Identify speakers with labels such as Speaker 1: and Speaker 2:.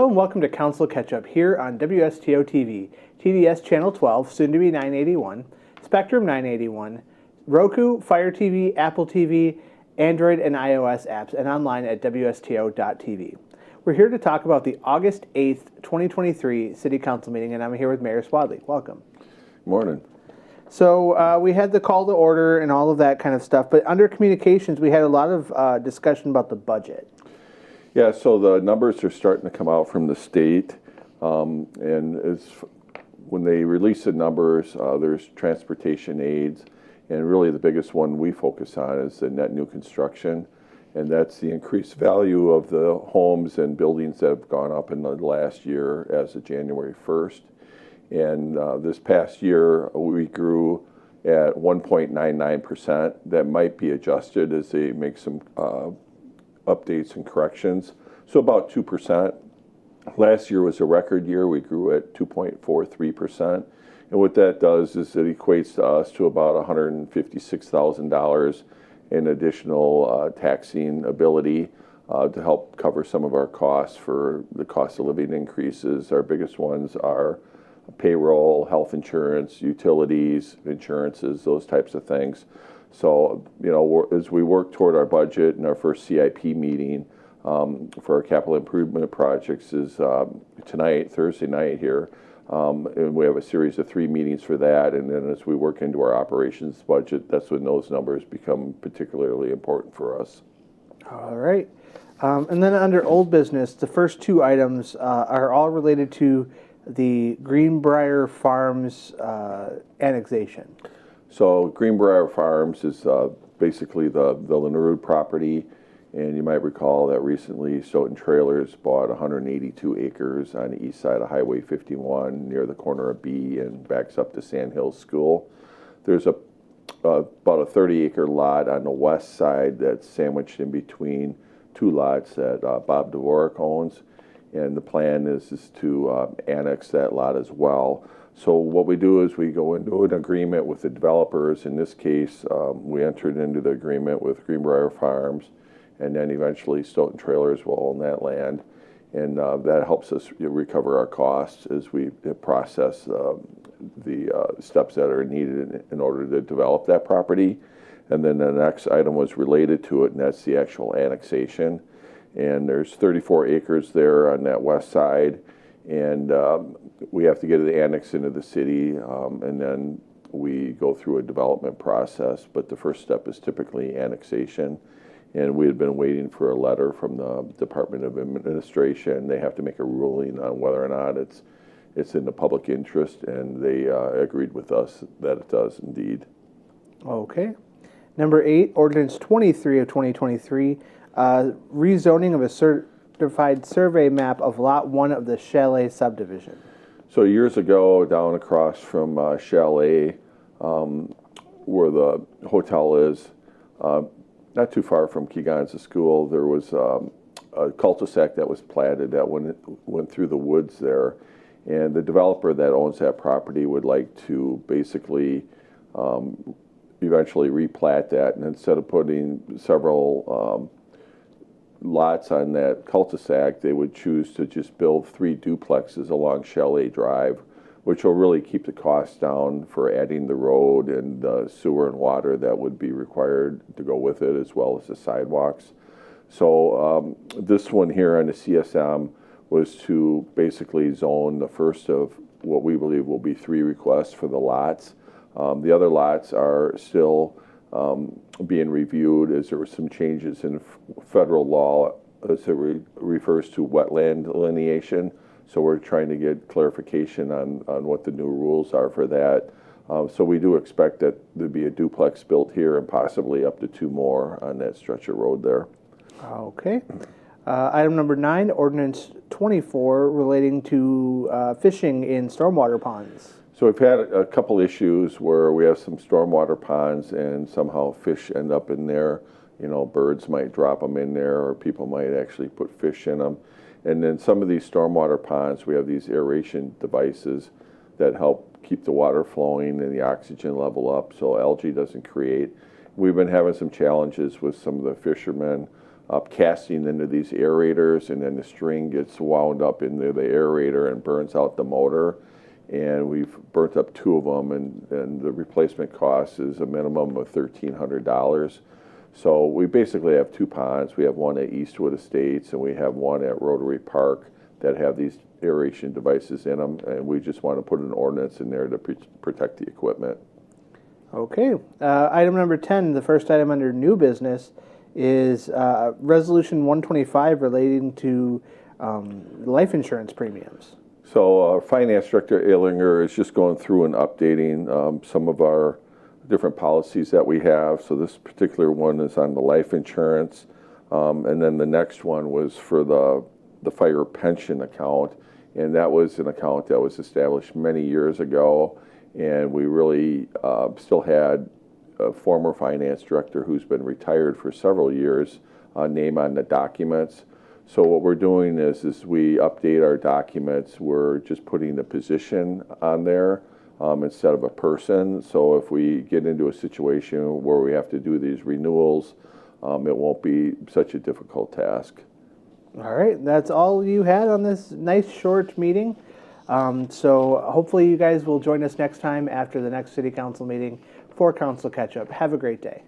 Speaker 1: Hello and welcome to Council Catch-Up here on WSTO TV, TDS Channel 12, soon to be 981, Spectrum 981, Roku, Fire TV, Apple TV, Android and iOS apps, and online at WSTO.tv. We're here to talk about the August 8th, 2023 City Council meeting, and I'm here with Mayor Swadley. Welcome.
Speaker 2: Morning.
Speaker 1: So we had the call to order and all of that kind of stuff, but under communications, we had a lot of discussion about the budget.
Speaker 2: Yeah, so the numbers are starting to come out from the state, and when they release the numbers, there's transportation aids, and really the biggest one we focus on is the net new construction, and that's the increased value of the homes and buildings that have gone up in the last year as of January 1st. And this past year, we grew at 1.99%. That might be adjusted as they make some updates and corrections. So about 2%. Last year was a record year. We grew at 2.43%. And what that does is it equates to us to about $156,000 in additional taxing ability to help cover some of our costs for the cost of living increases. Our biggest ones are payroll, health insurance, utilities, insurances, those types of things. So, you know, as we work toward our budget and our first CIP meeting for our capital improvement projects is tonight, Thursday night here, and we have a series of 3 meetings for that. And then as we work into our operations budget, that's when those numbers become particularly important for us.
Speaker 1: All right. And then under old business, the first 2 items are all related to the Greenbrier Farms annexation.
Speaker 2: So Greenbrier Farms is basically the Linnerud property, and you might recall that recently Stoughton Trailers bought 182 acres on the east side of Highway 51 near the corner of B and backs up to Sand Hills School. There's about a 30-acre lot on the west side that's sandwiched in between 2 lots that Bob Dvorak owns, and the plan is to annex that lot as well. So what we do is we go into an agreement with the developers. In this case, we entered into the agreement with Greenbrier Farms, and then eventually Stoughton Trailers will own that land. And that helps us recover our costs as we process the steps that are needed in order to develop that property. And then the next item was related to it, and that's the actual annexation. And there's 34 acres there on that west side. And we have to get it annexed into the city, and then we go through a development process. But the first step is typically annexation. And we had been waiting for a letter from the Department of Administration. They have to make a ruling on whether or not it's in the public interest, and they agreed with us that it does indeed.
Speaker 1: Okay. Number 8, Ordinance 23 of 2023, rezoning of a certified survey map of Lot 1 of the Chalet subdivision.
Speaker 2: So years ago, down across from Chalet, where the hotel is, not too far from Keeganza School, there was a cul-de-sac that was platted that went through the woods there. And the developer that owns that property would like to basically eventually replat that. And instead of putting several lots on that cul-de-sac, they would choose to just build 3 duplexes along Chalet Drive, which will really keep the costs down for adding the road and the sewer and water that would be required to go with it, as well as the sidewalks. So this one here on the CSM was to basically zone the first of what we believe will be 3 requests for the lots. The other lots are still being reviewed as there were some changes in federal law as it refers to wetland delineation. So we're trying to get clarification on what the new rules are for that. So we do expect that there'd be a duplex built here and possibly up to 2 more on that stretch of road there.
Speaker 1: Okay. Item number 9, Ordinance 24, relating to fishing in stormwater ponds.
Speaker 2: So we've had a couple issues where we have some stormwater ponds and somehow fish end up in there. You know, birds might drop them in there, or people might actually put fish in them. And then some of these stormwater ponds, we have these aeration devices that help keep the water flowing and the oxygen level up so algae doesn't create. We've been having some challenges with some of the fishermen casting into these aerators, and then the string gets wound up into the aerator and burns out the motor. And we've burnt up 2 of them, and the replacement cost is a minimum of $1,300. So we basically have 2 ponds. We have one at Eastwood Estates, and we have one at Rotary Park that have these aeration devices in them, and we just want to put an ordinance in there to protect the equipment.
Speaker 1: Okay. Item number 10, the first item under new business, is Resolution 125 relating to life insurance premiums.
Speaker 2: So our Finance Director Ehrlinger is just going through and updating some of our different policies that we have. So this particular one is on the life insurance, and then the next one was for the fire pension account, and that was an account that was established many years ago, and we really still had a former finance director who's been retired for several years name on the documents. So what we're doing is we update our documents. We're just putting the position on there instead of a person. So if we get into a situation where we have to do these renewals, it won't be such a difficult task.
Speaker 1: All right, that's all you had on this nice short meeting. So hopefully you guys will join us next time after the next city council meeting for council catch-up. Have a great day.